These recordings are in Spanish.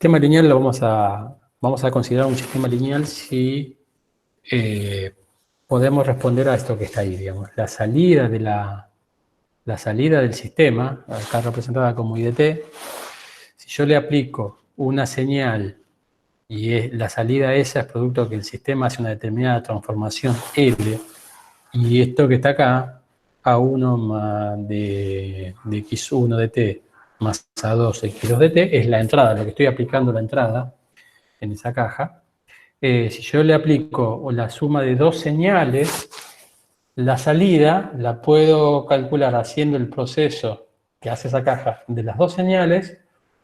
sistema lineal lo vamos a considerar un sistema lineal si podemos responder a esto que está ahí, digamos. La salida del sistema, acá representada como IDT, si yo le aplico una señal y la salida esa es producto que el sistema hace una determinada transformación L, y esto que está acá, A1 más de X1 de t más A2 X2 de t, es la entrada, lo que estoy aplicando la entrada en esa caja. Si yo le aplico la suma de dos señales, la salida la puedo calcular haciendo el proceso que hace esa caja de las dos señales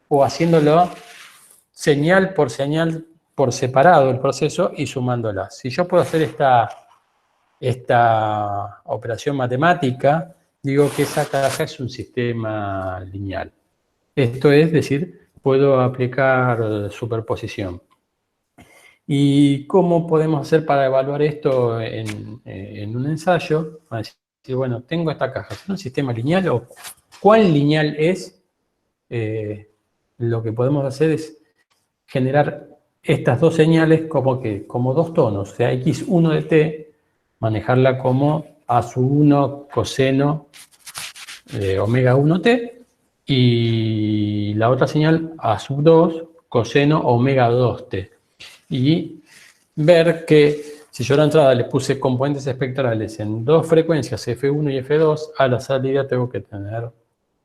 o haciéndolo señal por separado el proceso y sumándolas. Si yo puedo hacer esta operación matemática, digo que esa caja es un sistema lineal. Esto es decir, puedo aplicar superposición. ¿Y cómo podemos hacer para evaluar esto en un ensayo? A decir, bueno, tengo esta caja, ¿es un sistema lineal o cuál lineal es? Lo que podemos hacer es generar estas dos señales como dos tonos, o sea, x1 de t, manejarla como a sub 1 coseno de omega 1t, y la otra señal a sub 2 coseno omega 2t. Y ver que si yo a la entrada le puse componentes espectrales en dos frecuencias, F1 y F2, a la salida tengo que tener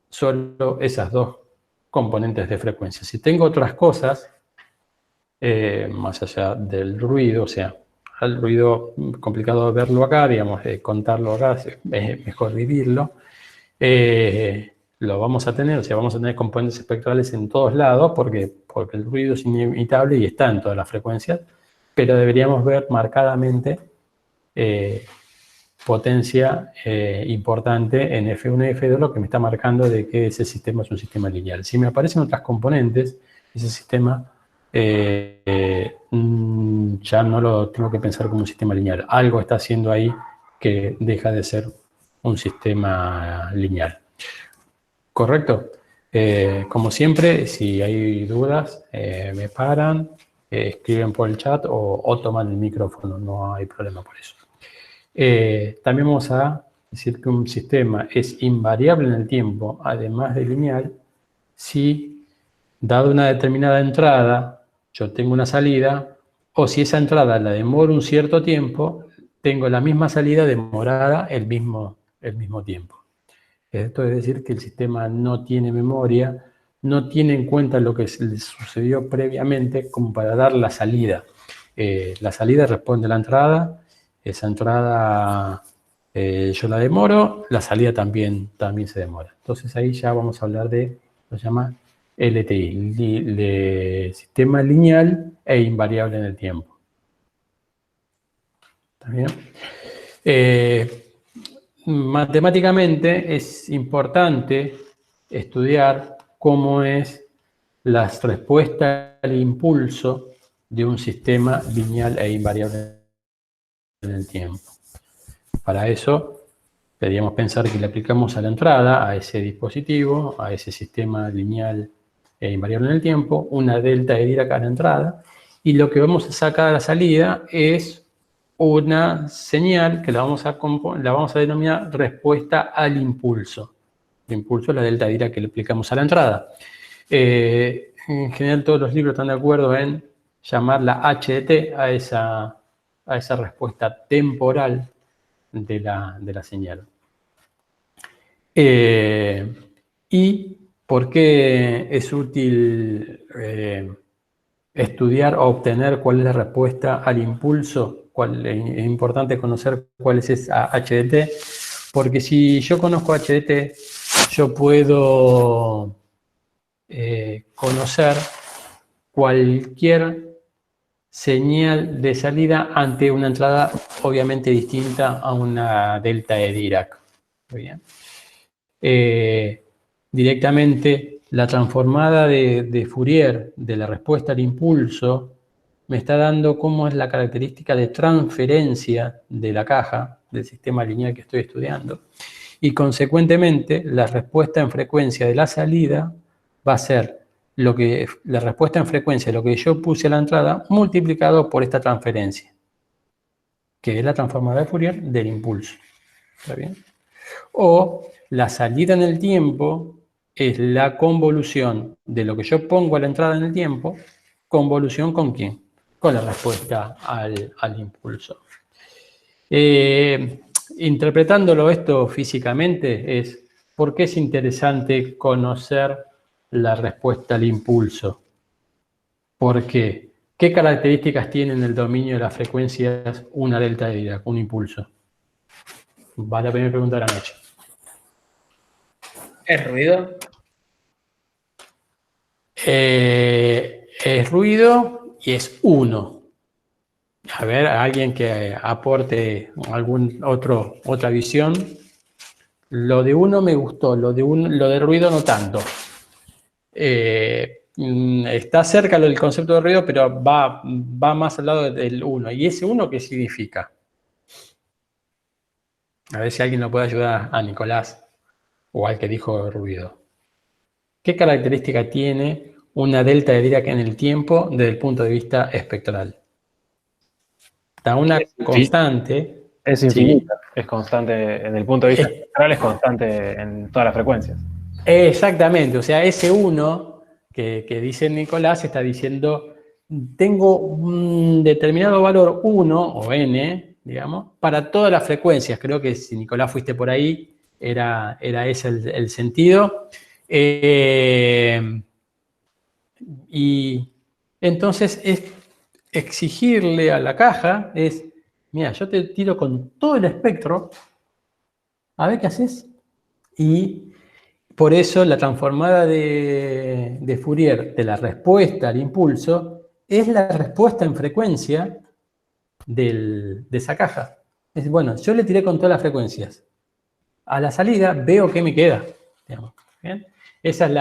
solo esas dos componentes de frecuencia. Si tengo otras cosas, más allá del ruido, o sea, el ruido complicado de verlo acá, digamos, contarlo acá, es mejor vivirlo, lo vamos a tener, o sea, vamos a tener componentes espectrales en todos lados, porque el ruido es inevitable y está en todas las frecuencias, pero deberíamos ver marcadamente potencia importante en F1 y F2, lo que me está marcando de que ese sistema es un sistema lineal. Si me aparecen otras componentes, ese sistema ya no lo tengo que pensar como un sistema lineal. Algo está haciendo ahí que deja de ser un sistema lineal. ¿Correcto? Como siempre, si hay dudas, me paran, escriben por el chat o toman el micrófono, no hay problema por eso. También vamos a decir que un sistema es invariable en el tiempo, además de lineal, si, dado una determinada entrada, yo tengo una salida, o si esa entrada la demoro un cierto tiempo, tengo la misma salida demorada el mismo tiempo. Esto es decir que el sistema no tiene memoria, no tiene en cuenta lo que le sucedió previamente como para dar la salida. La salida responde a la entrada, esa entrada yo la demoro, la salida también se demora. Entonces ahí ya vamos a hablar de lo que se llama LTI, de sistema lineal e invariable en el tiempo. ¿Está bien? Matemáticamente es importante estudiar cómo es la respuesta al impulso de un sistema lineal e invariable en el tiempo. Para eso, deberíamos pensar que le aplicamos a la entrada, a ese dispositivo, a ese sistema lineal e invariable en el tiempo, una delta de Dirac a la entrada, y lo que vamos a sacar a la salida es una señal que la vamos a denominar respuesta al impulso. El impulso es la delta de Dirac que le aplicamos a la entrada. En general todos los libros están de acuerdo en llamar la h de t a esa respuesta temporal de la señal. ¿Y por qué es útil estudiar o obtener cuál es la respuesta al impulso? Es importante conocer cuál es esa h de t, porque si yo conozco h de t, yo puedo conocer cualquier señal de salida ante una entrada obviamente distinta a una delta de Dirac. Muy bien. Directamente la transformada de Fourier de la respuesta al impulso me está dando cómo es la característica de transferencia de la caja del sistema lineal que estoy estudiando, y consecuentemente la respuesta en frecuencia de la salida va a ser la respuesta en frecuencia, lo que yo puse a la entrada, multiplicado por esta transferencia, que es la transformada de Fourier del impulso. ¿Está bien? O la salida en el tiempo es la convolución de lo que yo pongo a la entrada en el tiempo, convolución ¿con quién? Con la respuesta al impulso. Interpretándolo esto físicamente es, ¿por qué es interesante conocer la respuesta al impulso? ¿Por qué? ¿Qué características tiene en el dominio de las frecuencias una delta de Dirac, un impulso? Va la primera pregunta de la noche. ¿Es ruido? Es ruido y es uno. A ver, alguien que aporte otra visión. Lo de uno me gustó, lo de ruido no tanto. Está cerca lo del concepto de ruido, pero va más al lado del uno. ¿Y ese uno qué significa? A ver si alguien lo puede ayudar a Nicolás o al que dijo ruido. ¿Qué característica tiene una delta de Dirac en el tiempo desde el punto de vista espectral? Está una constante. Es infinita, ¿sí? Es constante en el punto de vista espectral, es constante en todas las frecuencias. Exactamente, o sea, ese 1 que dice Nicolás está diciendo, tengo un determinado valor 1 o n, digamos, para todas las frecuencias. Creo que si Nicolás fuiste por ahí, era ese el sentido. Y entonces exigirle a la caja es, mira, yo te tiro con todo el espectro, a ver qué haces. Y por eso la transformada de Fourier de la respuesta al impulso es la respuesta en frecuencia de esa caja. Es bueno, yo le tiré con todas las frecuencias. A la salida veo qué me queda. Digamos, ¿bien? Esa es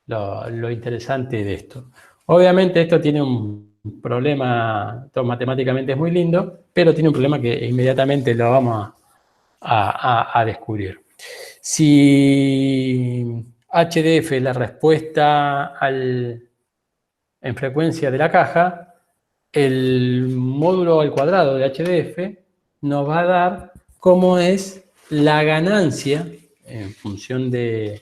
lo interesante de esto. Obviamente esto tiene un problema, esto matemáticamente es muy lindo, pero tiene un problema que inmediatamente lo vamos a descubrir. Si HDF es la respuesta en frecuencia de la caja, el módulo al cuadrado de HDF nos va a dar cómo es la ganancia en función de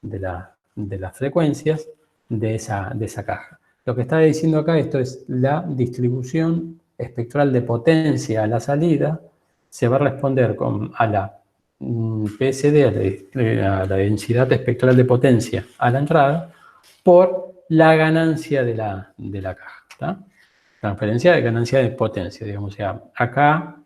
las frecuencias de esa caja. Lo que está diciendo acá esto es la distribución espectral de potencia a la salida se va a responder a la PSD, a la densidad espectral de potencia a la entrada, por la ganancia de la caja. ¿Tá? Transferencia de ganancia de potencia, digamos. O sea, acá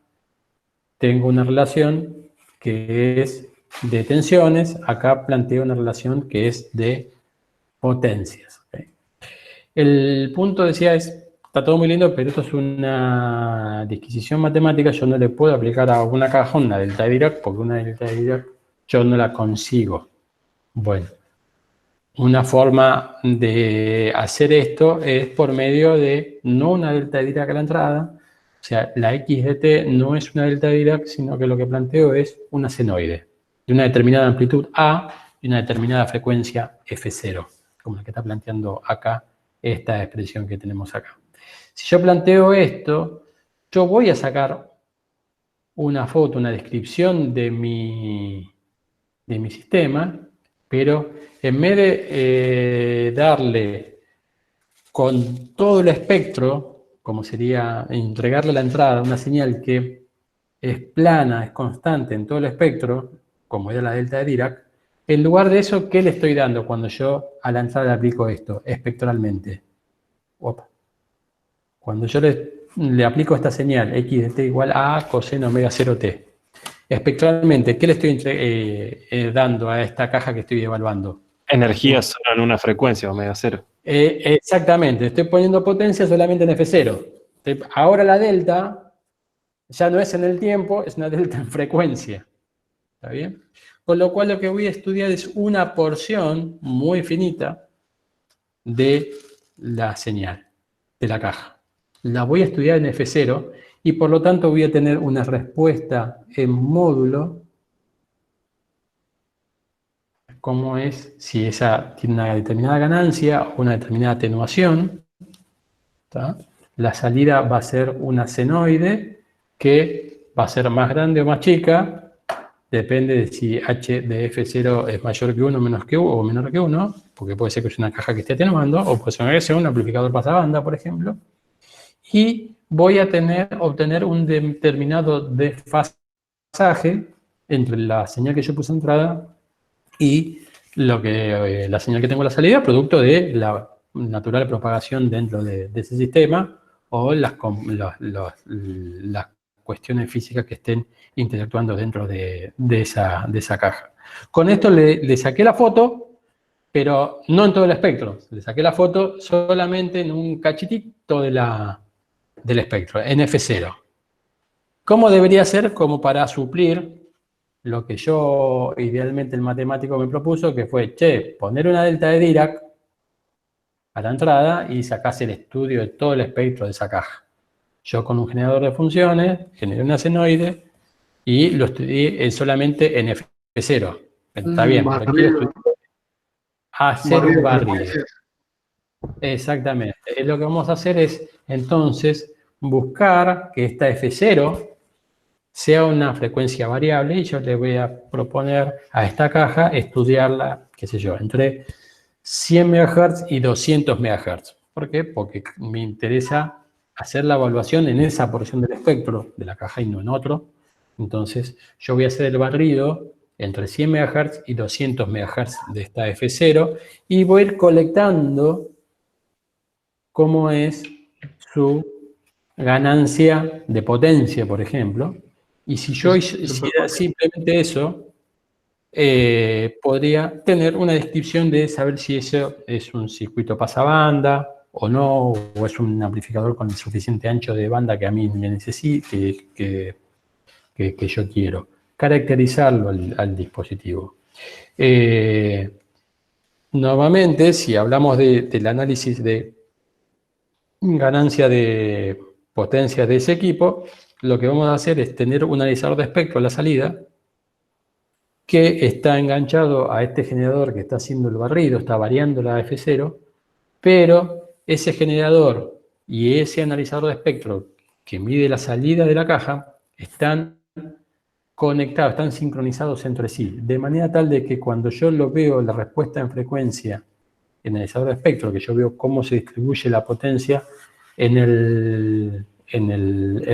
tengo una relación que es de tensiones, acá planteo una relación que es de potencias. ¿Okay? El punto, decía, está todo muy lindo, pero esto es una disquisición matemática. Yo no le puedo aplicar a una caja una delta de Dirac, porque una delta de Dirac yo no la consigo. Bueno, una forma de hacer esto es por medio de no una delta de Dirac a la entrada. O sea, la x de t no es una delta de Dirac, sino que lo que planteo es una senoide de una determinada amplitud A y una determinada frecuencia F0, como la que está planteando acá esta expresión que tenemos acá. Si yo planteo esto, yo voy a sacar una foto, una descripción de mi sistema, pero en vez de darle con todo el espectro, como sería entregarle a la entrada una señal que es plana, es constante en todo el espectro, como era la delta de Dirac, en lugar de eso, ¿qué le estoy dando cuando yo a la entrada le aplico esto espectralmente? Opa. Cuando yo le aplico esta señal, x de t igual a coseno omega 0t, espectralmente, ¿qué le estoy dando a esta caja que estoy evaluando? Energía solo en una frecuencia, omega 0. Exactamente, estoy poniendo potencia solamente en F0. Ahora la delta ya no es en el tiempo, es una delta en frecuencia. ¿Está bien? Con lo cual lo que voy a estudiar es una porción muy finita de la señal, de la caja. La voy a estudiar en F0 y por lo tanto voy a tener una respuesta en módulo cómo es, si esa tiene una determinada ganancia o una determinada atenuación, ¿tá? La salida va a ser una senoide que va a ser más grande o más chica, depende de si h de f0 es mayor que 1, menos que 1 o menor que 1, porque puede ser que sea una caja que esté atenuando, o puede ser que sea un amplificador pasabanda, por ejemplo, y voy a obtener un determinado desfasaje entre la señal que yo puse de entrada y la señal que tengo a la salida, producto de la natural propagación dentro de ese sistema o las cuestiones físicas que estén interactuando dentro de esa caja. Con esto le saqué la foto, pero no en todo el espectro. Le saqué la foto solamente en un cachitito del espectro, en F0. ¿Cómo debería ser? Como para suplir lo que yo, idealmente, el matemático me propuso, que fue, poner una delta de Dirac a la entrada y sacás el estudio de todo el espectro de esa caja. Yo con un generador de funciones generé una senoide y lo estudié solamente en F0. Está bien, pero quiero hacer un barrido. Exactamente. Lo que vamos a hacer es, entonces, buscar que esta F0 sea una frecuencia variable y yo le voy a proponer a esta caja estudiarla, qué sé yo, entre 100 MHz y 200 MHz. ¿Por qué? Porque me interesa hacer la evaluación en esa porción del espectro de la caja y no en otro. Entonces, yo voy a hacer el barrido entre 100 MHz y 200 MHz de esta F0 y voy a ir colectando cómo es su ganancia de potencia, por ejemplo. Y si yo hiciera simplemente eso, podría tener una descripción de saber si eso es un circuito pasabanda o no, o es un amplificador con el suficiente ancho de banda que a mí me necesite, que yo quiero. Caracterizarlo al dispositivo. Nuevamente, si hablamos del análisis de ganancia de potencia de ese equipo, lo que vamos a hacer es tener un analizador de espectro a la salida que está enganchado a este generador que está haciendo el barrido, está variando la F0, pero ese generador y ese analizador de espectro que mide la salida de la caja están conectados, están sincronizados entre sí, de manera tal de que cuando yo lo veo la respuesta en frecuencia en el analizador de espectro, que yo veo cómo se distribuye la potencia en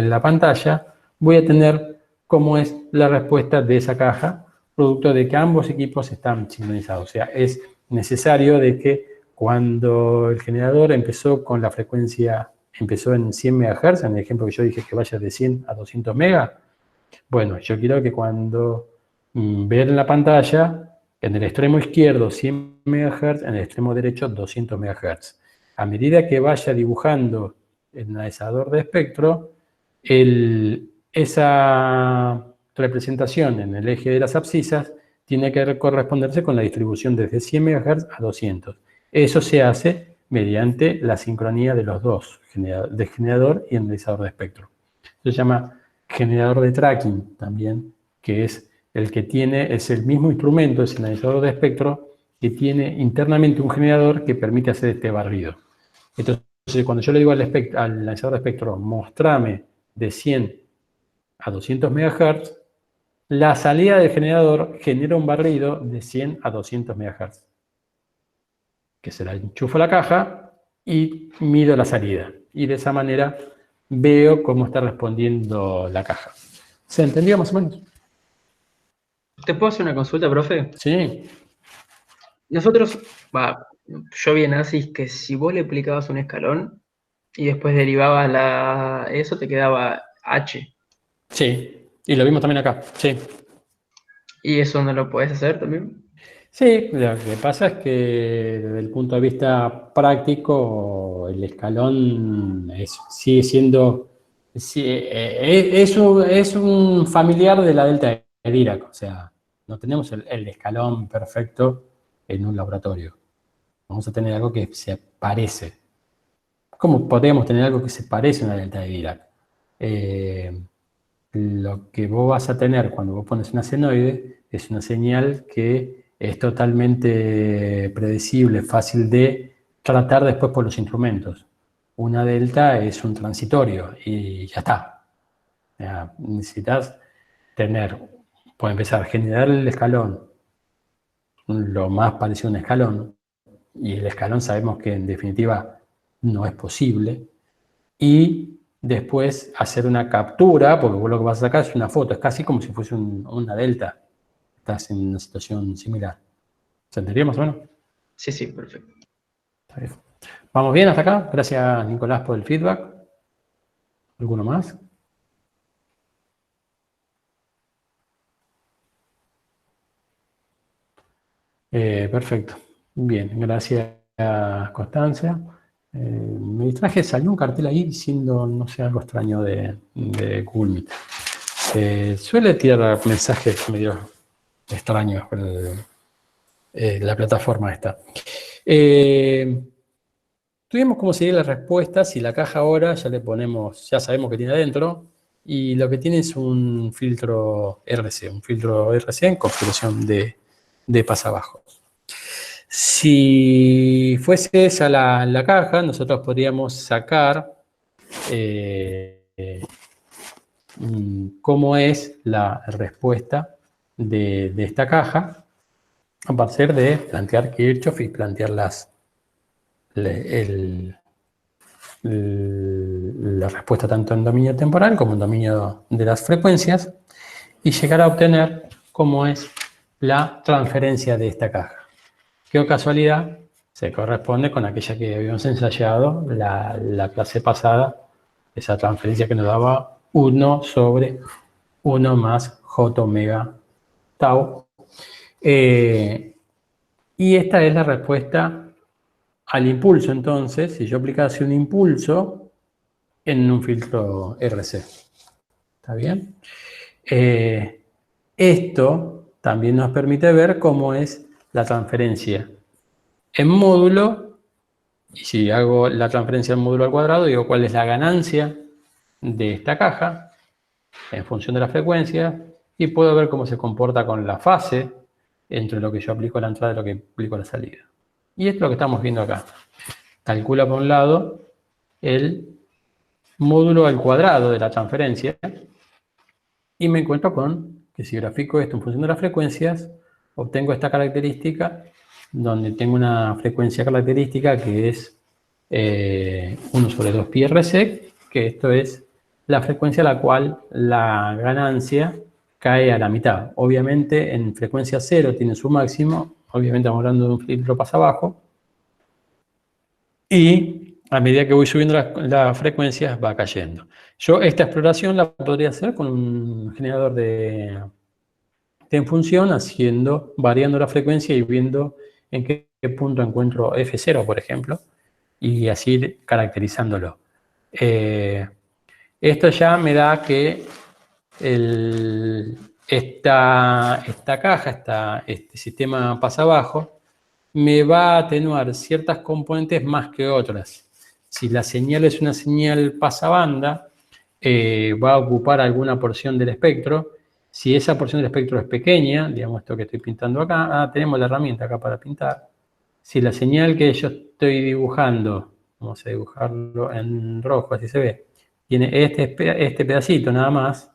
la pantalla, voy a tener cómo es la respuesta de esa caja, producto de que ambos equipos están sincronizados. O sea, es necesario de que cuando el generador empezó con la frecuencia, empezó en 100 MHz, en el ejemplo que yo dije que vaya de 100 a 200 MHz, bueno, yo quiero que cuando vean en la pantalla, en el extremo izquierdo 100 MHz, en el extremo derecho 200 MHz. A medida que vaya dibujando el analizador de espectro, esa representación en el eje de las abscisas tiene que corresponderse con la distribución desde 100 MHz a 200. Eso se hace mediante la sincronía de los dos, de generador y analizador de espectro. Se llama generador de tracking también, que es el que tiene, es el mismo instrumento, es el analizador de espectro, que tiene internamente un generador que permite hacer este barrido. Entonces, cuando yo le digo al analizador de espectro, mostrame de 100 a 200 MHz, la salida del generador genera un barrido de 100 a 200 MHz, que se la enchufo a la caja y mido la salida. Y de esa manera veo cómo está respondiendo la caja. ¿Se entendió más o menos? ¿Te puedo hacer una consulta, profe? Sí. Nosotros, yo vi en ASIS que si vos le aplicabas un escalón y después derivabas eso, te quedaba H. Sí, y lo vimos también acá, sí. ¿Y eso no lo podés hacer también? Sí, lo que pasa es que desde el punto de vista práctico, el escalón sigue siendo, es un familiar de la delta de Dirac, o sea, no tenemos el escalón perfecto en un laboratorio. Vamos a tener algo que se parece. ¿Cómo podemos tener algo que se parece a una delta de Dirac? Lo que vos vas a tener cuando vos pones una senoide es una señal que es totalmente predecible, fácil de tratar después por los instrumentos. Una delta es un transitorio y ya está. Ya, necesitas tener, por empezar, generar el escalón lo más parecido a un escalón, y el escalón sabemos que en definitiva no es posible, y después hacer una captura, porque vos lo que vas a sacar es una foto, es casi como si fuese una delta. Estás en una situación similar. ¿Se entendería más o menos? Sí, sí, perfecto. Está bien. ¿Vamos bien hasta acá? Gracias, Nicolás, por el feedback. ¿Alguno más? Perfecto. Bien, gracias, Constancia. Me distraje, salió un cartel ahí diciendo, no sé, algo extraño de Google Meet. Suele tirar mensajes medio extraños por la plataforma esta. Tuvimos cómo seguir las respuestas y la caja ahora ya le ponemos, ya sabemos que tiene adentro, y lo que tiene es un filtro RC en configuración de pasabajos. Si fuese esa la caja, nosotros podríamos sacar cómo es la respuesta de esta caja a partir de plantear Kirchhoff y plantear la respuesta tanto en dominio temporal como en dominio de las frecuencias, y llegar a obtener cómo es la transferencia de esta caja. ¿Qué casualidad? Se corresponde con aquella que habíamos ensayado la clase pasada, esa transferencia que nos daba 1 sobre 1 más J omega tau. Y esta es la respuesta al impulso. Entonces, si yo aplicase un impulso en un filtro RC. ¿Está bien? Esto también nos permite ver cómo es la transferencia en módulo, y si hago la transferencia en módulo al cuadrado, digo cuál es la ganancia de esta caja en función de la frecuencia, y puedo ver cómo se comporta con la fase entre lo que yo aplico a la entrada y lo que aplico a la salida. Y esto es lo que estamos viendo acá. Calcula por un lado el módulo al cuadrado de la transferencia, y me encuentro con que si grafico esto en función de las frecuencias, obtengo esta característica, donde tengo una frecuencia característica que es 1 sobre 2 pi RC, que esto es la frecuencia a la cual la ganancia cae a la mitad. Obviamente en frecuencia 0 tiene su máximo, obviamente estamos hablando de un filtro pasabajo, y a medida que voy subiendo las frecuencias va cayendo. Yo esta exploración la podría hacer con un generador en función, variando la frecuencia y viendo en qué punto encuentro F0, por ejemplo, y así ir caracterizándolo. Esto ya me da que esta caja, este sistema pasabajo, me va a atenuar ciertas componentes más que otras. Si la señal es una señal pasabanda, va a ocupar alguna porción del espectro. Si esa porción del espectro es pequeña, digamos esto que estoy pintando acá, tenemos la herramienta acá para pintar. Si la señal que yo estoy dibujando, vamos a dibujarlo en rojo, así se ve, tiene este pedacito nada más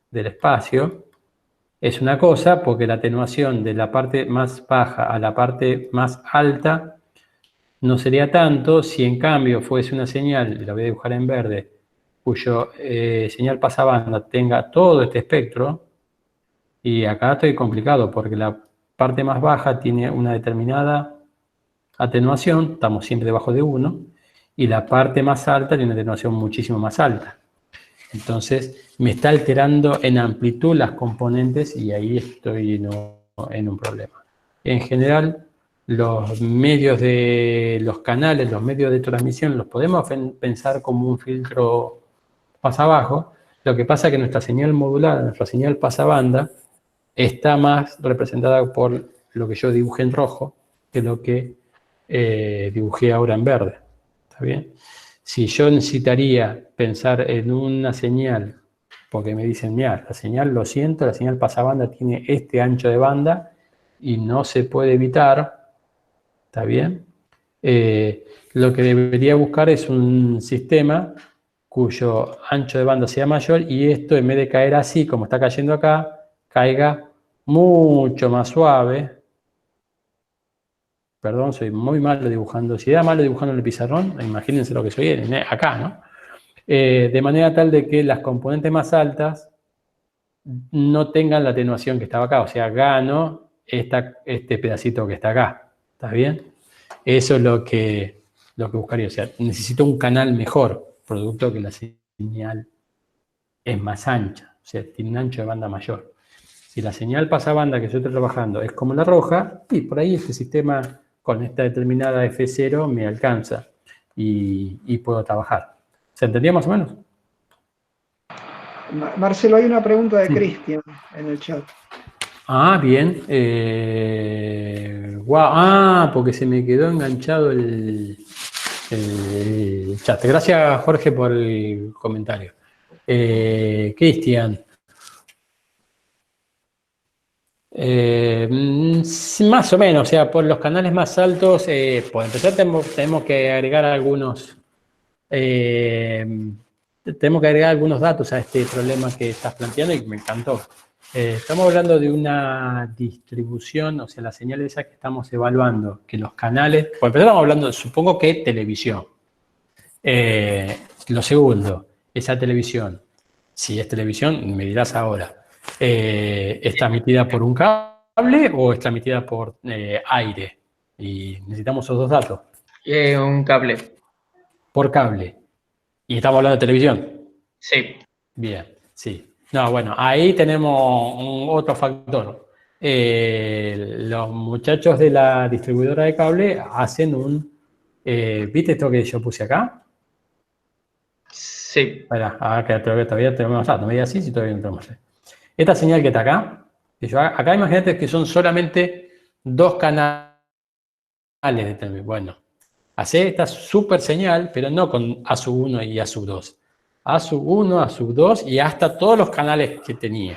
del espacio, es una cosa, porque la atenuación de la parte más baja a la parte más alta no sería tanto. Si en cambio fuese una señal, la voy a dibujar en verde, cuyo señal pasabanda tenga todo este espectro, y acá estoy complicado porque la parte más baja tiene una determinada atenuación, estamos siempre debajo de 1, y la parte más alta tiene una atenuación muchísimo más alta. Entonces me está alterando en amplitud las componentes, y ahí estoy en un problema. En general, los medios de los canales, los medios de transmisión, los podemos pensar como un filtro pasabajo. Lo que pasa es que nuestra señal modulada, nuestra señal pasabanda, está más representada por lo que yo dibujé en rojo que lo que dibujé ahora en verde. ¿Está bien? Si yo necesitaría pensar en una señal, porque me dicen, mira, la señal, lo siento, la señal pasabanda tiene este ancho de banda, y no se puede evitar, ¿está bien? Lo que debería buscar es un sistema cuyo ancho de banda sea mayor y esto, en vez de caer así como está cayendo acá, caiga mucho más suave. Perdón, soy muy malo dibujando. Si era malo dibujando en el pizarrón, imagínense lo que soy acá, ¿no? De manera tal de que las componentes más altas no tengan la atenuación que estaba acá. O sea, gano este pedacito que está acá. ¿Está bien? Eso es lo que buscaría. O sea, necesito un canal mejor, producto que la señal es más ancha. O sea, tiene un ancho de banda mayor. Si la señal pasabanda que yo estoy trabajando es como la roja, y por ahí este sistema con esta determinada F0 me alcanza y puedo trabajar. ¿Se entendía más o menos? Marcelo, hay una pregunta de Cristian en el chat. Ah, bien. Porque se me quedó enganchado el chat. Gracias, Jorge, por el comentario. Cristian. Más o menos, o sea, por los canales más altos, por empezar tenemos que agregar algunos datos a este problema que estás planteando y me encantó. Estamos hablando de una distribución, o sea, la señal esa que estamos evaluando, que los canales, por empezar estamos hablando, supongo que televisión. Lo segundo, esa televisión, si es televisión, me dirás ahora, ¿es transmitida por un cable o es transmitida por aire? Y necesitamos esos dos datos. Un cable. Por cable. ¿Y estamos hablando de televisión? Sí. Bien, sí. No, bueno, ahí tenemos otro factor. Los muchachos de la distribuidora de cable hacen ¿viste esto que yo puse acá? Sí. Espera, que todavía tenemos datos. No me digas así si todavía no tenemos. Esta señal que está acá, acá imagínate que son solamente dos canales de televisión. Bueno, hace esta super señal, pero no con A sub 1 y A sub 2. A sub 1, A sub 2 y hasta todos los canales que tenía.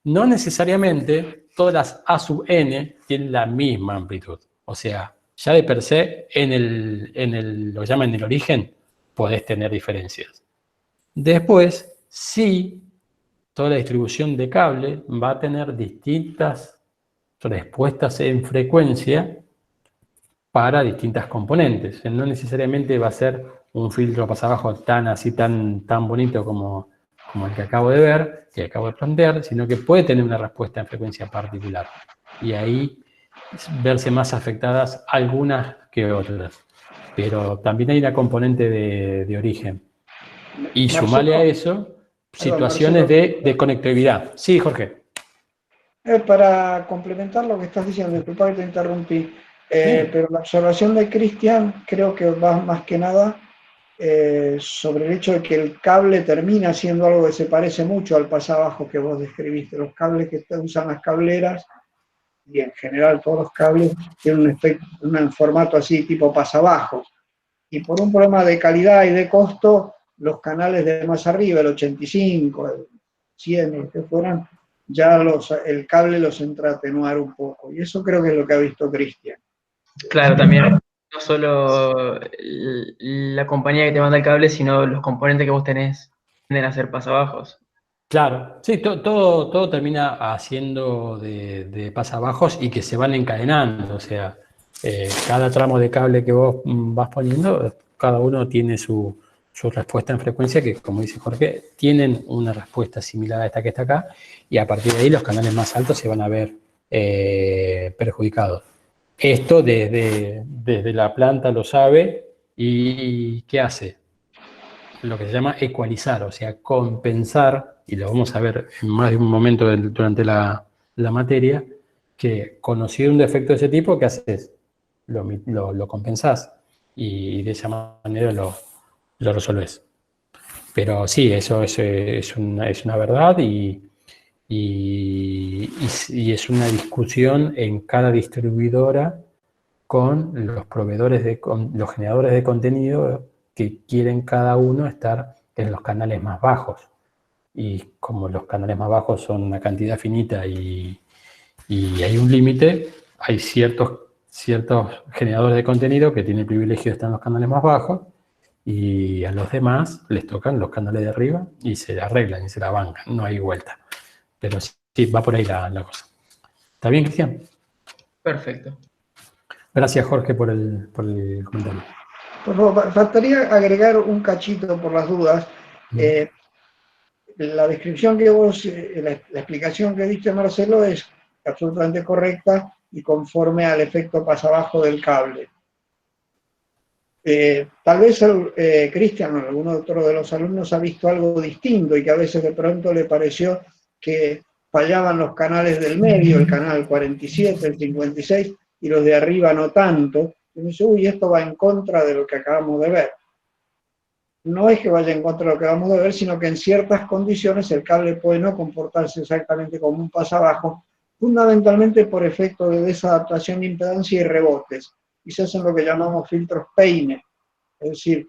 No necesariamente todas las A sub n tienen la misma amplitud. O sea, ya de per se, lo que llaman el origen, podés tener diferencias. Después, sí, toda la distribución de cable va a tener distintas respuestas en frecuencia para distintas componentes. No necesariamente va a ser un filtro pasabajo tan bonito como el que acabo de ver, que acabo de plantear, sino que puede tener una respuesta en frecuencia particular. Y ahí verse más afectadas algunas que otras. Pero también hay una componente de origen. Y Marcelo, sumarle a eso situaciones de conectividad. Sí, Jorge. Para complementar lo que estás diciendo, disculpa que te interrumpí, pero la observación de Cristian creo que va más que nada sobre el hecho de que el cable termina siendo algo que se parece mucho al pasabajo que vos describiste. Los cables que usan las cableras y en general todos los cables tienen un formato así tipo pasabajo. Y por un problema de calidad y de costo, los canales de más arriba, el 85, el 100, los que fueran, ya el cable los entra a atenuar un poco. Y eso creo que es lo que ha visto Cristian. Claro, también. No solo la compañía que te manda el cable, sino los componentes que vos tenés tienden a ser pasabajos. Claro, sí, todo termina haciendo de pasabajos y que se van encadenando. O sea, cada tramo de cable que vos vas poniendo, cada uno tiene su respuesta en frecuencia, que como dice Jorge, tienen una respuesta similar a esta que está acá, y a partir de ahí los canales más altos se van a ver perjudicados. Esto desde la planta lo sabe y ¿qué hace? Lo que se llama ecualizar, o sea, compensar, y lo vamos a ver en más de un momento durante la materia, que conocido un defecto de ese tipo, ¿qué haces? Lo compensás y de esa manera lo resolvés. Pero sí, eso es una verdad y es una discusión en cada distribuidora con los proveedores, los generadores de contenido que quieren cada uno estar en los canales más bajos. Y como los canales más bajos son una cantidad finita y Y hay un límite, hay ciertos generadores de contenido que tienen el privilegio de estar en los canales más bajos, y a los demás les tocan los canales de arriba y se arreglan y se la bancan, no hay vuelta. Pero sí, va por ahí la cosa. ¿Está bien, Cristian? Perfecto. Gracias, Jorge, por el comentario. Por favor, faltaría agregar un cachito por las dudas. La descripción que vos, la explicación que diste, Marcelo, es absolutamente correcta y conforme al efecto pasabajo del cable. Tal vez Cristian o algún otro de los alumnos ha visto algo distinto y que a veces de pronto le pareció que fallaban los canales del medio, el canal 47, el 56, y los de arriba no tanto. Y me dice, uy, esto va en contra de lo que acabamos de ver. No es que vaya en contra de lo que acabamos de ver, sino que en ciertas condiciones el cable puede no comportarse exactamente como un pasabajo, fundamentalmente por efecto de desadaptación de impedancia y rebotes. Y se hacen lo que llamamos filtros Peine. Es decir,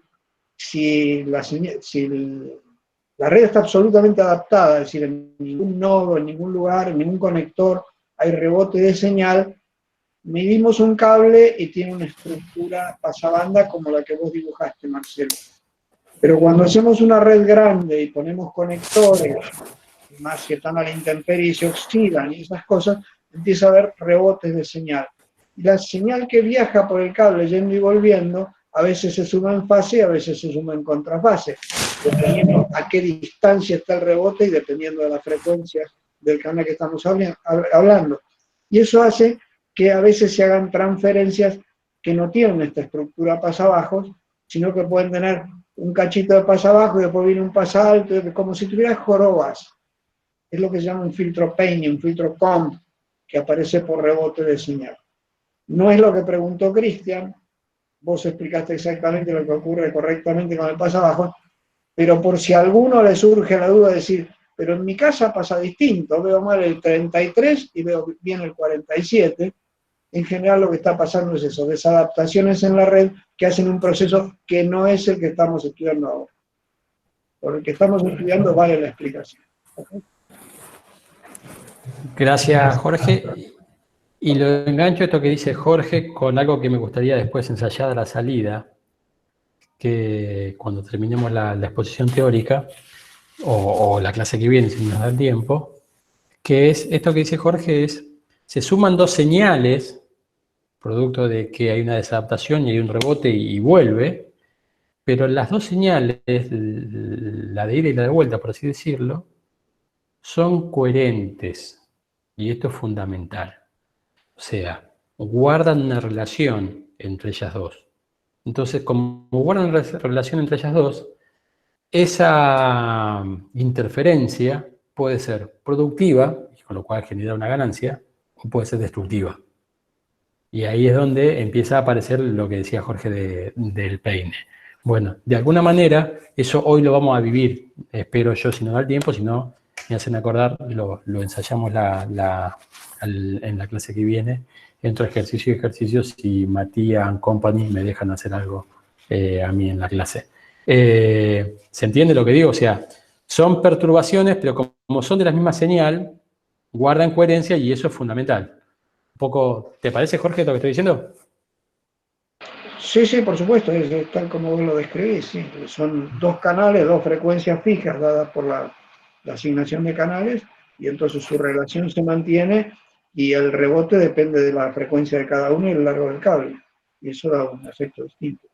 si la red está absolutamente adaptada, es decir, en ningún nodo, en ningún lugar, en ningún conector hay rebote de señal, medimos un cable y tiene una estructura pasabanda como la que vos dibujaste, Marcelo. Pero cuando hacemos una red grande y ponemos conectores, más que están a la intemperie y se oxidan y esas cosas, empieza a haber rebotes de señal. Y la señal que viaja por el cable yendo y volviendo, a veces se suma en fase y a veces se suma en contrafase, dependiendo a qué distancia está el rebote y dependiendo de la frecuencia del canal que estamos hablando. Y eso hace que a veces se hagan transferencias que no tienen esta estructura pasabajos, sino que pueden tener un cachito de pasabajo y después viene un pasalto, como si tuvieras jorobas. Es lo que se llama un filtro Peine, un filtro comp, que aparece por rebote de señal. No es lo que preguntó Cristian, vos explicaste exactamente lo que ocurre correctamente con el pasabajo, pero por si a alguno le surge la duda de decir, pero en mi casa pasa distinto, veo mal el 33 y veo bien el 47, en general lo que está pasando es eso, desadaptaciones en la red que hacen un proceso que no es el que estamos estudiando ahora. Por el que estamos estudiando vale la explicación. ¿Okay? Gracias, Jorge. Y lo engancho esto que dice Jorge con algo que me gustaría después ensayar a la salida, que cuando terminemos la exposición teórica, o la clase que viene, si nos da el tiempo, que es esto que dice Jorge, se suman dos señales, producto de que hay una desadaptación y hay un rebote y vuelve, pero las dos señales, la de ida y la de vuelta, por así decirlo, son coherentes, y esto es fundamental. O sea, guardan una relación entre ellas dos. Entonces, como guardan una relación entre ellas dos, esa interferencia puede ser productiva, con lo cual genera una ganancia, o puede ser destructiva. Y ahí es donde empieza a aparecer lo que decía Jorge del peine. Bueno, de alguna manera, eso hoy lo vamos a vivir, espero yo, si no da el tiempo, si no, me hacen acordar, lo ensayamos en la clase que viene, entre ejercicio y ejercicio, si Matías and Company me dejan hacer algo a mí en la clase. ¿Se entiende lo que digo? O sea, son perturbaciones, pero como son de la misma señal, guardan coherencia y eso es fundamental. Un poco, ¿te parece, Jorge, lo que estoy diciendo? Sí, sí, por supuesto, es tal como vos lo describís, sí. Son dos canales, dos frecuencias fijas dadas por la asignación de canales, y entonces su relación se mantiene y el rebote depende de la frecuencia de cada uno y el largo del cable. Y eso da un efecto distinto.